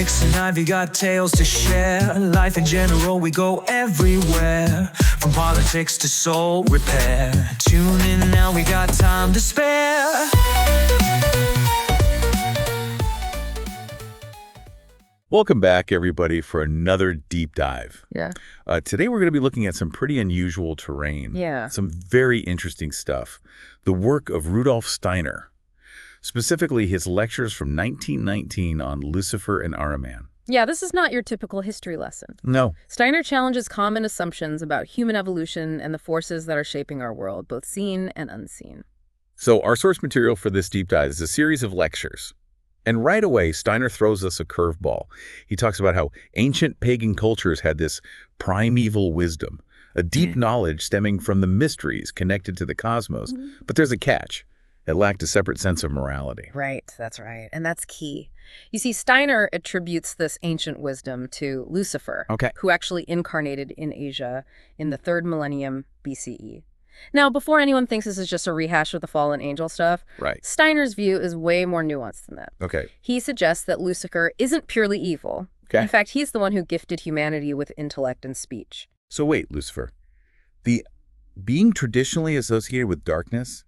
politics and ivy got tales to share. Life in general, we go everywhere. From politics to soul repair. Tune in now, we got time to spare. Welcome back, everybody, for another deep dive. Yeah. Today we're going to be looking at some pretty unusual terrain. Yeah. Some very interesting stuff. The work of Rudolf Steiner, specifically his lectures from 1919 on Lucifer and Ahriman. Yeah, this is not your typical history lesson. No. Steiner challenges common assumptions about human evolution and the forces that are shaping our world, both seen and unseen. So our source material for this deep dive is a series of lectures. And right away, Steiner throws us a curveball. He talks about how ancient pagan cultures had this primeval wisdom, a deep knowledge stemming from the mysteries connected to the cosmos. But there's a catch. It lacked a separate sense of morality. Right, that's right. And that's key. You see, Steiner attributes this ancient wisdom to Lucifer, who actually incarnated in Asia in the 3rd millennium BCE. Now, before anyone thinks this is just a rehash of the fallen angel stuff, Steiner's view is way more nuanced than that. He suggests that Lucifer isn't purely evil. In fact, he's the one who gifted humanity with intellect and speech. So wait, Lucifer. The being traditionally associated with darkness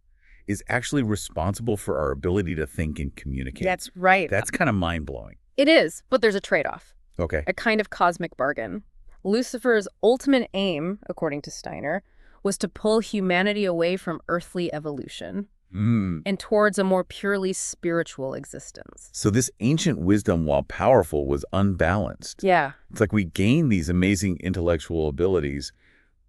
is actually responsible for our ability to think and communicate. That's right. That's kind of mind-blowing. It is, but there's a trade-off. A kind of cosmic bargain. Lucifer's ultimate aim, according to Steiner, was to pull humanity away from earthly evolution and towards a more purely spiritual existence. So this ancient wisdom, while powerful, was unbalanced. Yeah. It's like we gain these amazing intellectual abilities,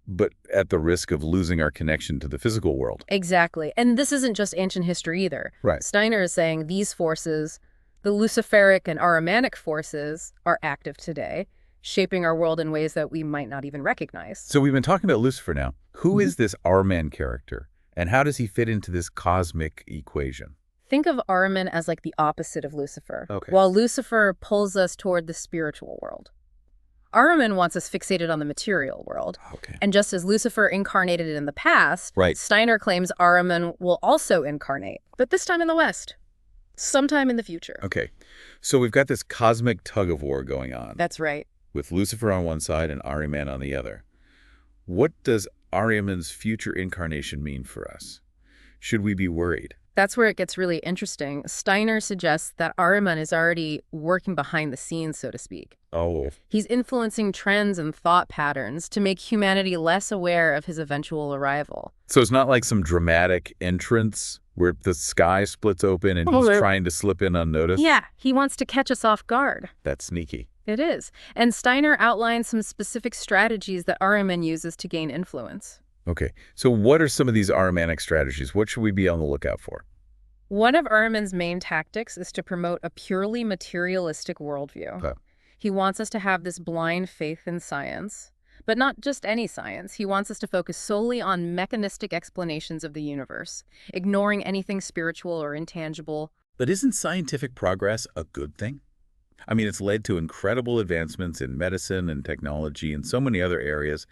but at the risk of losing our connection to the physical world. Exactly. And this isn't just ancient history either. Right. Steiner is saying these forces, the Luciferic and Ahrimanic forces, are active today, shaping our world in ways that we might not even recognize. So we've been talking about Lucifer now. Who is this Ahriman character, and how does he fit into this cosmic equation? Think of Ahriman as like the opposite of Lucifer, while Lucifer pulls us toward the spiritual world. Ahriman wants us fixated on the material world. And just as Lucifer incarnated in the past, Steiner claims Ahriman will also incarnate, but this time in the West, sometime in the future. So we've got this cosmic tug-of-war going on. That's right. With Lucifer on one side and Ahriman on the other. What does Ahriman's future incarnation mean for us? Should we be worried? That's where it gets really interesting. Steiner suggests that Ahriman is already working behind the scenes, so to speak. He's influencing trends and thought patterns to make humanity less aware of his eventual arrival. So it's not like some dramatic entrance where the sky splits open and he's trying to slip in unnoticed? Yeah, he wants to catch us off guard. That's sneaky. It is. And Steiner outlines some specific strategies that Ahriman uses to gain influence. So what are some of these Ahrimanic strategies? What should we be on the lookout for? One of Ahriman's main tactics is to promote a purely materialistic worldview. He wants us to have this blind faith in science, but not just any science. He wants us to focus solely on mechanistic explanations of the universe, ignoring anything spiritual or intangible. But isn't scientific progress a good thing? I mean, it's led to incredible advancements in medicine and technology and so many other areas.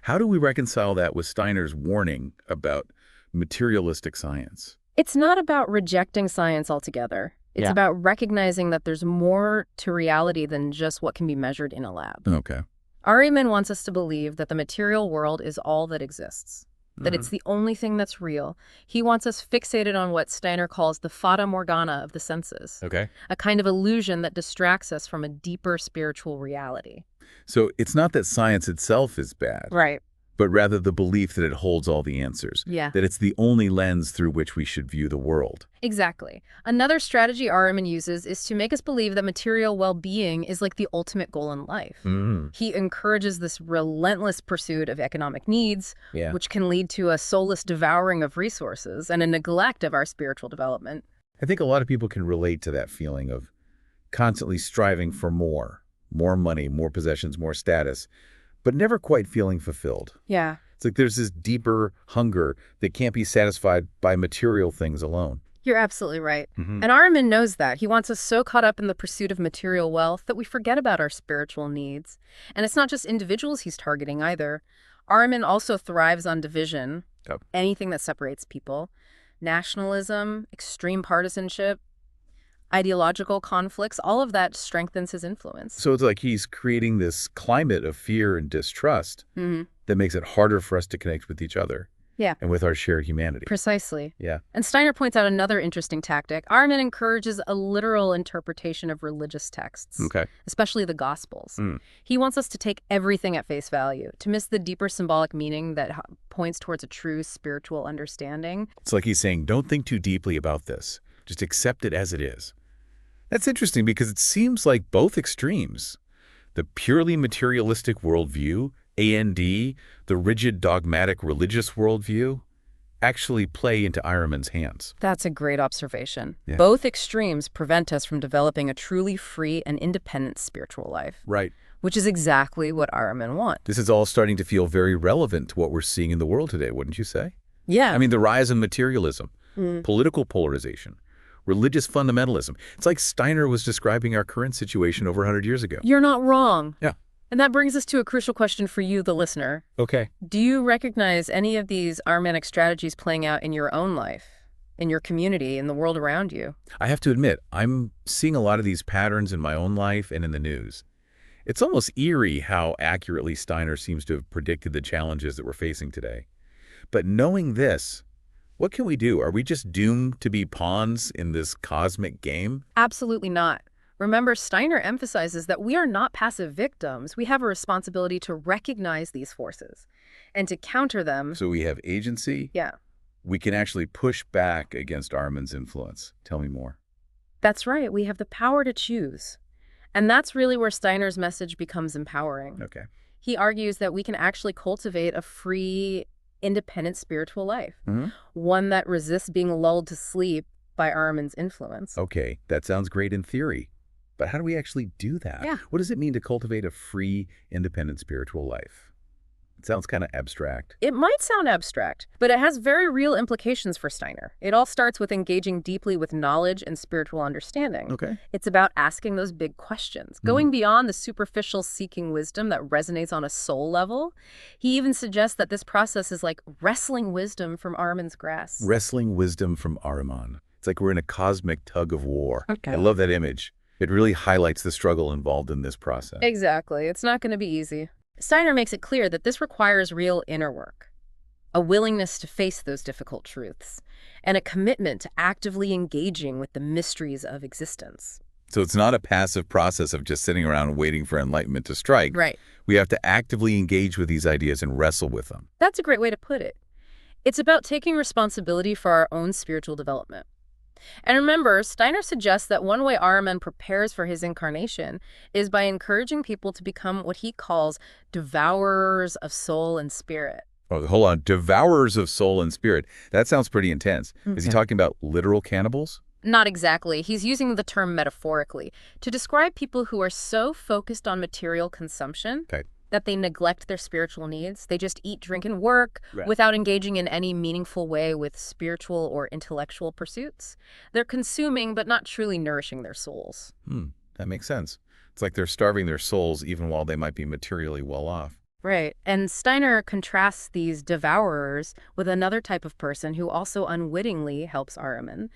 How do we reconcile that with Steiner's warning about materialistic science? It's not about rejecting science altogether. It's about recognizing that there's more to reality than just what can be measured in a lab. Ahriman wants us to believe that the material world is all that exists, that it's the only thing that's real. He wants us fixated on what Steiner calls the fata morgana of the senses, a kind of illusion that distracts us from a deeper spiritual reality. So it's not that science itself is bad. But rather the belief that it holds all the answers. That it's the only lens through which we should view the world. Exactly. Another strategy Ahriman uses is to make us believe that material well-being is like the ultimate goal in life. He encourages this relentless pursuit of economic needs, which can lead to a soulless devouring of resources and a neglect of our spiritual development. I think a lot of people can relate to that feeling of constantly striving for more money, more possessions, more status, but never quite feeling fulfilled. It's like there's this deeper hunger that can't be satisfied by material things alone. You're absolutely right. And Ahriman knows that. He wants us so caught up in the pursuit of material wealth that we forget about our spiritual needs. And it's not just individuals he's targeting either. Ahriman also thrives on division, anything that separates people, nationalism, extreme partisanship. ideological conflicts, all of that strengthens his influence. So it's like he's creating this climate of fear and distrust that makes it harder for us to connect with each other. Yeah. And with our shared humanity. Precisely. Yeah. And Steiner points out another interesting tactic. Ahriman encourages a literal interpretation of religious texts, especially the Gospels. He wants us to take everything at face value, to miss the deeper symbolic meaning that points towards a true spiritual understanding. It's like he's saying, don't think too deeply about this. Just accept it as it is. That's interesting because it seems like both extremes, the purely materialistic worldview, and the rigid dogmatic religious worldview, actually play into Ahriman's hands. That's a great observation. Yeah. Both extremes prevent us from developing a truly free and independent spiritual life. Right. Which is exactly what Ahriman wants. This is all starting to feel very relevant to what we're seeing in the world today, wouldn't you say? Yeah. I mean, the rise in materialism, political polarization, religious fundamentalism. It's like Steiner was describing our current situation over 100 years ago. You're not wrong. Yeah. And that brings us to a crucial question for you, the listener. Okay. Do you recognize any of these Ahrimanic strategies playing out in your own life, in your community, in the world around you? I have to admit, I'm seeing a lot of these patterns in my own life and in the news. It's almost eerie how accurately Steiner seems to have predicted the challenges that we're facing today. But knowing this, what can we do? Are we just doomed to be pawns in this cosmic game? Absolutely not. Remember, Steiner emphasizes that we are not passive victims. We have a responsibility to recognize these forces and to counter them. So we have agency? Yeah. We can actually push back against Ahriman's influence. Tell me more. That's right. We have the power to choose. And that's really where Steiner's message becomes empowering. Okay. He argues that we can actually cultivate a free, independent spiritual life, one that resists being lulled to sleep by Ahriman's influence. Okay, that sounds great in theory. But how do we actually do that? Yeah. What does it mean to cultivate a free, independent spiritual life? It sounds kind of abstract. It might sound abstract, but it has very real implications for Steiner. It all starts with engaging deeply with knowledge and spiritual understanding. Okay. It's about asking those big questions, going beyond the superficial seeking wisdom that resonates on a soul level. He even suggests that this process is like wrestling wisdom from Ahriman's grasp. Wrestling wisdom from Ahriman. It's like we're in a cosmic tug of war. Okay. I love that image. It really highlights the struggle involved in this process. Exactly. It's not going to be easy. Steiner makes it clear that this requires real inner work, a willingness to face those difficult truths, and a commitment to actively engaging with the mysteries of existence. So it's not a passive process of just sitting around waiting for enlightenment to strike. Right. We have to actively engage with these ideas and wrestle with them. That's a great way to put it. It's about taking responsibility for our own spiritual development. And remember, Steiner suggests that one way Ahriman prepares for his incarnation is by encouraging people to become what he calls devourers of soul and spirit. Oh, hold on. Devourers of soul and spirit. That sounds pretty intense. Is he talking about literal cannibals? Not exactly. He's using the term metaphorically to describe people who are so focused on material consumption that they neglect their spiritual needs. They just eat, drink, and work without engaging in any meaningful way with spiritual or intellectual pursuits. They're consuming, but not truly nourishing their souls. That makes sense. It's like they're starving their souls even while they might be materially well off. Right. And Steiner contrasts these devourers with another type of person who also unwittingly helps Ahriman,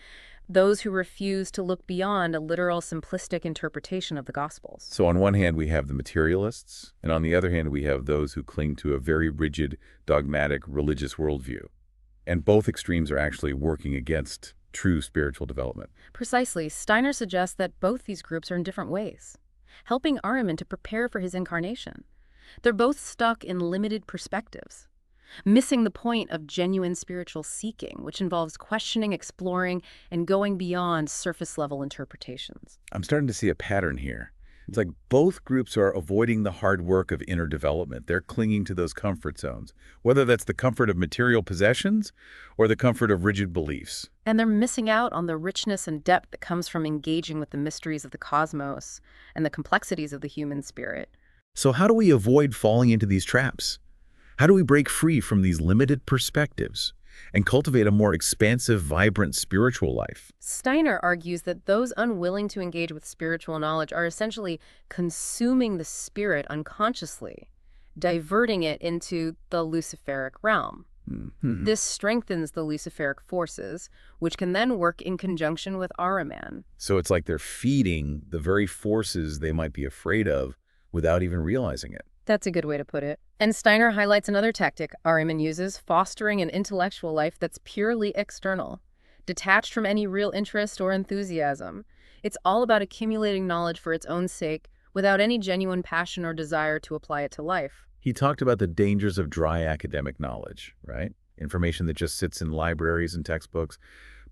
those who refuse to look beyond a literal, simplistic interpretation of the Gospels. So on one hand, we have the materialists, and on the other hand, we have those who cling to a very rigid, dogmatic, religious worldview. And both extremes are actually working against true spiritual development. Precisely. Steiner suggests that both these groups are in different ways, helping Ahriman to prepare for his incarnation. They're both stuck in limited perspectives, missing the point of genuine spiritual seeking, which involves questioning, exploring, and going beyond surface-level interpretations. I'm starting to see a pattern here. It's like both groups are avoiding the hard work of inner development. They're clinging to those comfort zones, whether that's the comfort of material possessions or the comfort of rigid beliefs. And they're missing out on the richness and depth that comes from engaging with the mysteries of the cosmos and the complexities of the human spirit. So how do we avoid falling into these traps? How do we break free from these limited perspectives and cultivate a more expansive, vibrant spiritual life? Steiner argues that those unwilling to engage with spiritual knowledge are essentially consuming the spirit unconsciously, diverting it into the Luciferic realm. This strengthens the Luciferic forces, which can then work in conjunction with Ahriman. So it's like they're feeding the very forces they might be afraid of without even realizing it. That's a good way to put it. And Steiner highlights another tactic Ahriman uses, fostering an intellectual life that's purely external, detached from any real interest or enthusiasm. It's all about accumulating knowledge for its own sake, without any genuine passion or desire to apply it to life. He talked about the dangers of dry academic knowledge, right? Information that just sits in libraries and textbooks,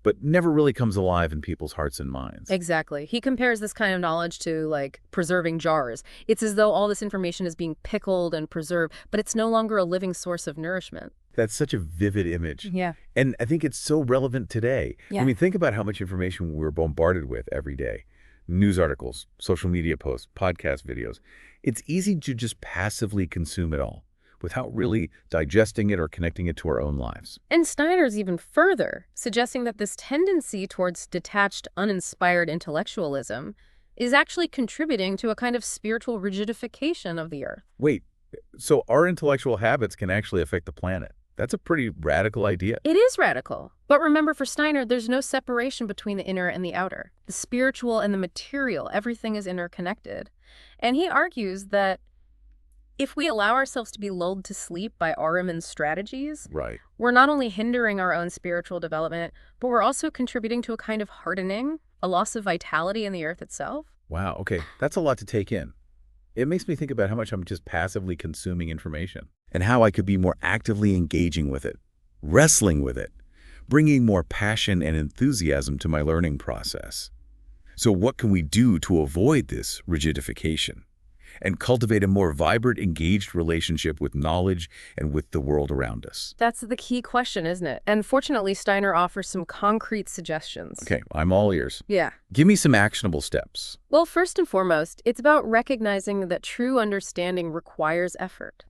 but never really comes alive in people's hearts and minds. Exactly. He compares this kind of knowledge to, like, preserving jars. It's as though all this information is being pickled and preserved, but it's no longer a living source of nourishment. That's such a vivid image. Yeah. And I think it's so relevant today. Yeah. I mean, think about how much information we're bombarded with every day. News articles, social media posts, podcast videos. It's easy to just passively consume it all without really digesting it or connecting it to our own lives. And Steiner's even further, suggesting that this tendency towards detached, uninspired intellectualism is actually contributing to a kind of spiritual rigidification of the Earth. Wait, so our intellectual habits can actually affect the planet? That's a pretty radical idea. It is radical. But remember, for Steiner, there's no separation between the inner and the outer. The spiritual and the material, everything is interconnected. And he argues that if we allow ourselves to be lulled to sleep by Ahriman's strategies, Right. we're not only hindering our own spiritual development, but we're also contributing to a kind of hardening, a loss of vitality in the Earth itself. Wow, okay. That's a lot to take in. It makes me think about how much I'm just passively consuming information and how I could be more actively engaging with it, wrestling with it, bringing more passion and enthusiasm to my learning process. So what can we do to avoid this rigidification and cultivate a more vibrant, engaged relationship with knowledge and with the world around us? That's the key question, isn't it? And fortunately, Steiner offers some concrete suggestions. Okay, I'm all ears. Yeah. Give me some actionable steps. Well, first and foremost, it's about recognizing that true understanding requires effort.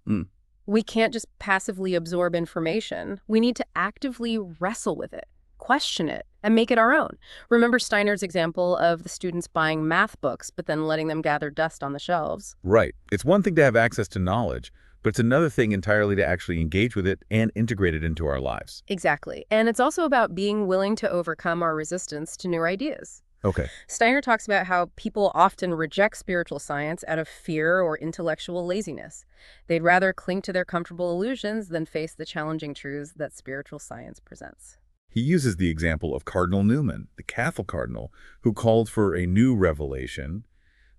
We can't just passively absorb information. We need to actively wrestle with it, question it, and make it our own. Remember Steiner's example of the students buying math books, but then letting them gather dust on the shelves? Right. It's one thing to have access to knowledge, but it's another thing entirely to actually engage with it and integrate it into our lives. Exactly. And it's also about being willing to overcome our resistance to new ideas. Okay. Steiner talks about how people often reject spiritual science out of fear or intellectual laziness. They'd rather cling to their comfortable illusions than face the challenging truths that spiritual science presents. He uses the example of Cardinal Newman, the Catholic cardinal, who called for a new revelation,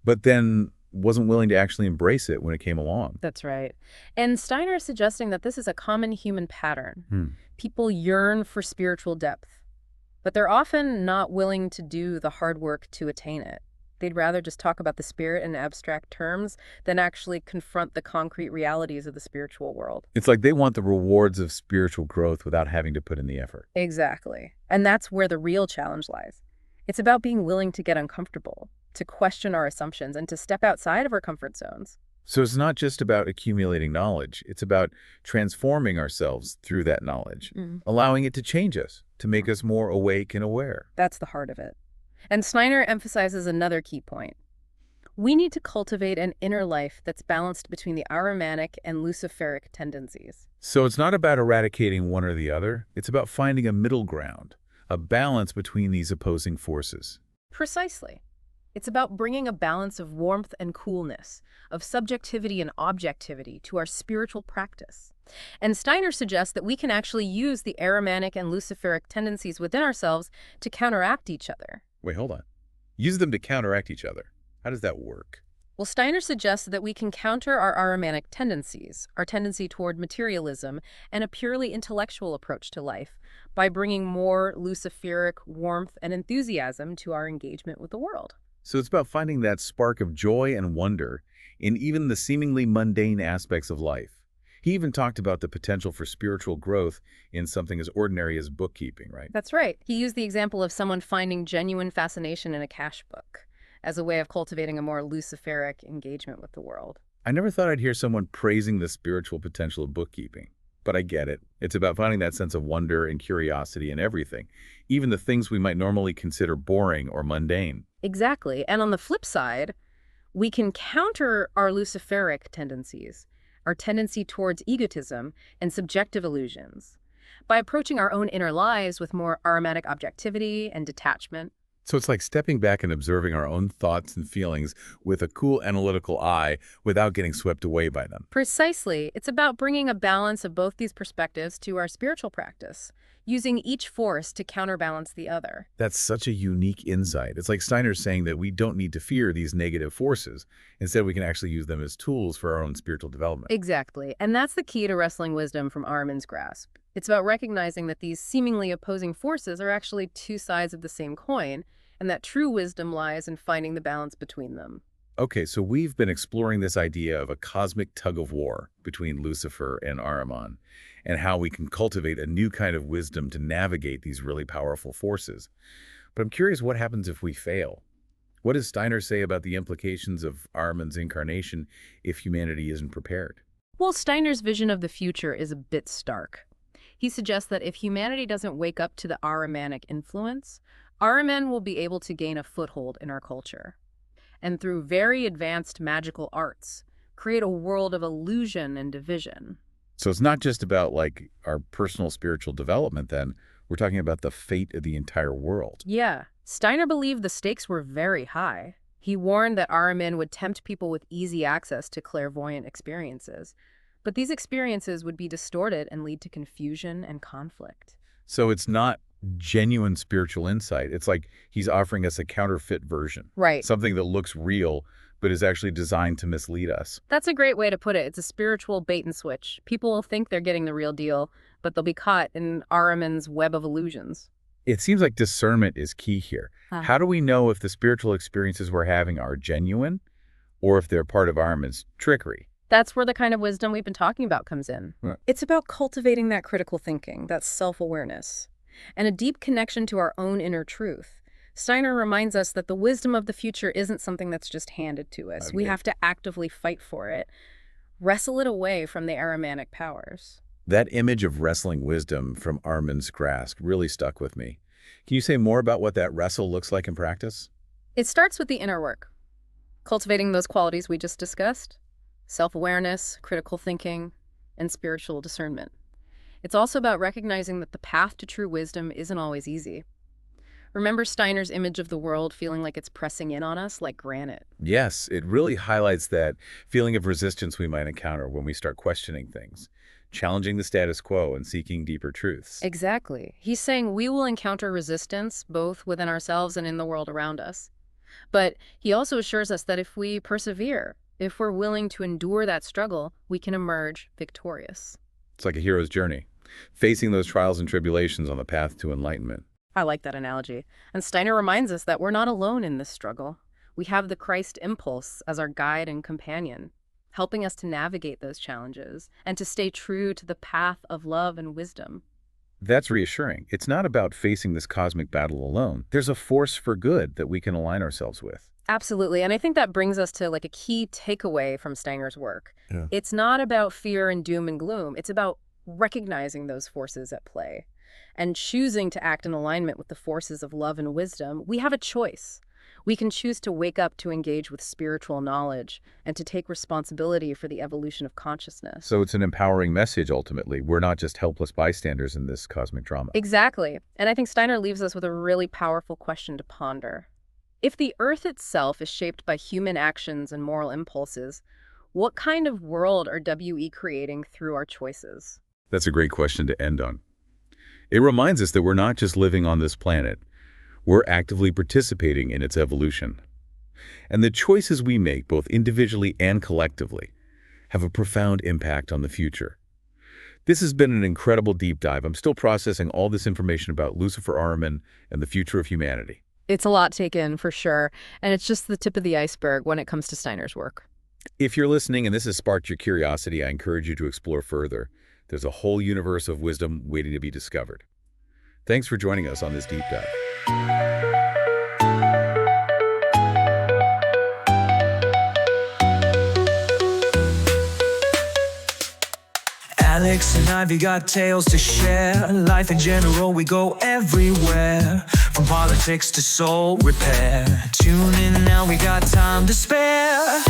but then wasn't willing to actually embrace it when it came along. That's right. And Steiner is suggesting that this is a common human pattern. People yearn for spiritual depth, but they're often not willing to do the hard work to attain it. They'd rather just talk about the spirit in abstract terms than actually confront the concrete realities of the spiritual world. It's like they want the rewards of spiritual growth without having to put in the effort. Exactly. And that's where the real challenge lies. It's about being willing to get uncomfortable, to question our assumptions, and to step outside of our comfort zones. So it's not just about accumulating knowledge. It's about transforming ourselves through that knowledge, allowing it to change us, to make us more awake and aware. That's the heart of it. And Steiner emphasizes another key point. We need to cultivate an inner life that's balanced between the Ahrimanic and Luciferic tendencies. So it's not about eradicating one or the other. It's about finding a middle ground, a balance between these opposing forces. Precisely. It's about bringing a balance of warmth and coolness, of subjectivity and objectivity to our spiritual practice. And Steiner suggests that we can actually use the Ahrimanic and Luciferic tendencies within ourselves to counteract each other. Wait, hold on. Use them to counteract each other. How does that work? Well, Steiner suggests that we can counter our Ahrimanic tendencies, our tendency toward materialism, and a purely intellectual approach to life, by bringing more Luciferic warmth and enthusiasm to our engagement with the world. So it's about finding that spark of joy and wonder in even the seemingly mundane aspects of life. He even talked about the potential for spiritual growth in something as ordinary as bookkeeping, right? That's right. He used the example of someone finding genuine fascination in a cash book as a way of cultivating a more Luciferic engagement with the world. I never thought I'd hear someone praising the spiritual potential of bookkeeping, but I get it. It's about finding that sense of wonder and curiosity in everything, even the things we might normally consider boring or mundane. Exactly. And on the flip side, we can counter our Luciferic tendencies our tendency towards egotism and subjective illusions. By approaching our own inner lives with more Ahrimanic objectivity and detachment. So it's like stepping back and observing our own thoughts and feelings with a cool analytical eye without getting swept away by them. Precisely. It's about bringing a balance of both these perspectives to our spiritual practice, using each force to counterbalance the other. That's such a unique insight. It's like Steiner saying that we don't need to fear these negative forces. Instead, we can actually use them as tools for our own spiritual development. Exactly. And that's the key to wrestling wisdom from Ahriman's grasp. It's about recognizing that these seemingly opposing forces are actually two sides of the same coin, and that true wisdom lies in finding the balance between them. Okay, so we've been exploring this idea of a cosmic tug-of-war between Lucifer and Ahriman, and how we can cultivate a new kind of wisdom to navigate these really powerful forces. But I'm curious, what happens if we fail? What does Steiner say about the implications of Ahriman's incarnation if humanity isn't prepared? Well, Steiner's vision of the future is a bit stark. He suggests that if humanity doesn't wake up to the Ahrimanic influence, Ahriman will be able to gain a foothold in our culture, and through very advanced magical arts, create a world of illusion and division. So it's not just about, like, our personal spiritual development then. We're talking about the fate of the entire world. Yeah. Steiner believed the stakes were very high. He warned that Ahriman would tempt people with easy access to clairvoyant experiences, but these experiences would be distorted and lead to confusion and conflict. So it's not genuine spiritual insight. It's like he's offering us a counterfeit version. Right. Something that looks real, but is actually designed to mislead us. That's a great way to put it. It's a spiritual bait and switch. People will think they're getting the real deal, but they'll be caught in Ahriman's web of illusions. It seems like discernment is key here. How do we know if the spiritual experiences we're having are genuine or if they're part of Ahriman's trickery? That's where the kind of wisdom we've been talking about comes in. Right. It's about cultivating that critical thinking, that self-awareness, and a deep connection to our own inner truth. Steiner reminds us that the wisdom of the future isn't something that's just handed to us. We have to actively fight for it, wrestle it away from the Ahrimanic powers. That image of wrestling wisdom from Ahriman's grasp really stuck with me. Can you say more about what that wrestle looks like in practice? It starts with the inner work, cultivating those qualities we just discussed: self-awareness, critical thinking, and spiritual discernment. It's also about recognizing that the path to true wisdom isn't always easy. Remember Steiner's image of the world feeling like it's pressing in on us like granite? Yes, it really highlights that feeling of resistance we might encounter when we start questioning things, challenging the status quo and seeking deeper truths. Exactly. He's saying we will encounter resistance both within ourselves and in the world around us. But he also assures us that if we persevere, if we're willing to endure that struggle, we can emerge victorious. It's like a hero's journey, facing those trials and tribulations on the path to enlightenment. I like that analogy. And Steiner reminds us that we're not alone in this struggle. We have the Christ impulse as our guide and companion, helping us to navigate those challenges and to stay true to the path of love and wisdom. That's reassuring. It's not about facing this cosmic battle alone. There's a force for good that we can align ourselves with. Absolutely. And I think that brings us to like a key takeaway from Steiner's work. Yeah. It's not about fear and doom and gloom. It's about recognizing those forces at play and choosing to act in alignment with the forces of love and wisdom. We have a choice. We can choose to wake up to engage with spiritual knowledge and to take responsibility for the evolution of consciousness. So it's an empowering message, ultimately. We're not just helpless bystanders in this cosmic drama. Exactly. And I think Steiner leaves us with a really powerful question to ponder. If the Earth itself is shaped by human actions and moral impulses, what kind of world are WE creating through our choices? That's a great question to end on. It reminds us that we're not just living on this planet. We're actively participating in its evolution. And the choices we make, both individually and collectively, have a profound impact on the future. This has been an incredible deep dive. I'm still processing all this information about Lucifer Ahriman and the future of humanity. It's a lot to take in, for sure, and it's just the tip of the iceberg when it comes to Steiner's work. If you're listening and this has sparked your curiosity, I encourage you to explore further. There's a whole universe of wisdom waiting to be discovered. Thanks for joining us on this deep dive. Alex and Ivy got tales to share. Life in general, we go everywhere. From politics to soul repair. Tune in now, we got time to spare.